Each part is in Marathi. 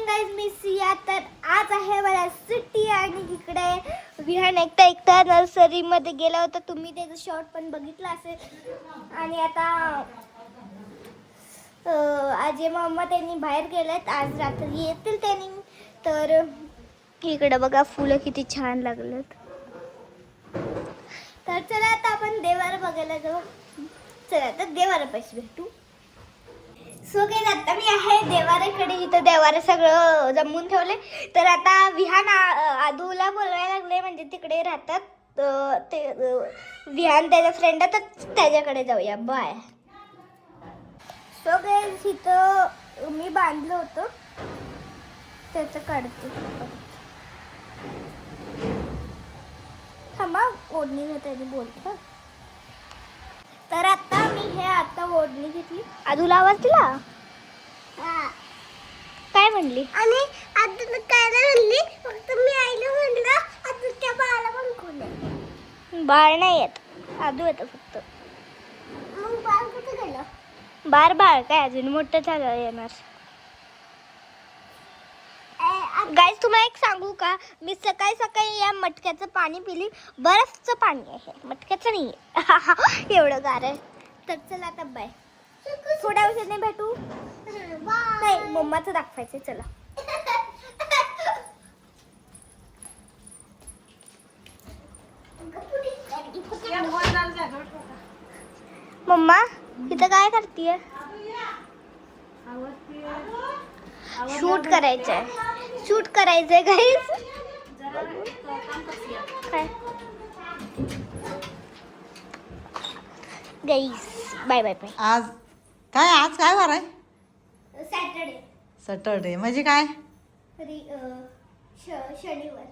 मॉर्निंग गाईज, मी सिया. तर आज आहे मला सुट्टी आणि इकडे विहान एकटा नर्सरीमध्ये गेला होता. तुम्ही त्याचं शॉर्ट पण बघितला असेल. आणि आता आजी मम्मा त्यांनी बाहेर गेलेत, आज रात्री येतील त्यांनी. तर इकडे बघा फुलं किती छान लागलेत. तर चला आता आपण देवारा बघायला जाऊ. चला आता देवारा पैसे भेटू. सो काही आता मी आहे देवाऱ्याकडे. इथं देवारा सगळं जमवून ठेवले. तर आता विहान आदूला बोलवायला लागले, म्हणजे तिकडे राहतात ते विहान त्याचा फ्रेंड आहे, तर त्याच्याकडे जाऊया. बाय. सो काही इथं मी बांधलं होतं त्याचं काढते. थांबा, ओढणी त्याने बोलतो. तर आता मी आता ओढणी घेतली. आदूला आवाज दिला. काय म्हणली? आणि आदू काय म्हणली? फक्त मी आईला म्हणलं आदू त्या बाळाला पण खोले. बाळ नाही येत, आदू येतं फक्त. मग बाळ कुठे गेलं? बाळ काय अजून मोठं झालं येणार. गाईज तुम्हाला एक सांगू का, मी सकाळी सकाळी या मटक्याचं पाणी पिली. बर्फचं पाणी आहे, मटक्याचं नाही आहे. एवढं गार आहे. तर चला आता बाय. थोड्या वेळाने भेटू. नाही, मम्माचं दाखवायचं. चला. मम्मा इथं काय करतीये? शूट करायचंय. शूट करायचंय गाईज. काय गाईज, बाय बाय बाय. आज काय वार आहे? सॅटर्डे. सॅटर्डे म्हणजे काय? शनिवार.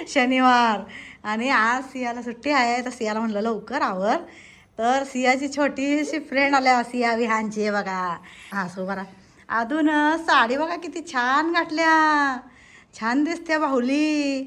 शनिवार. आणि आज सियाला सुट्टी आहे, तर सियाला म्हणलं लवकर आवर. तर सियाची छोटीशी फ्रेंड आल्या, सिया विहानची. बघा हा सो बरा. अजून साडी बघा किती छान घातल्या, छान दिसते बाहुली.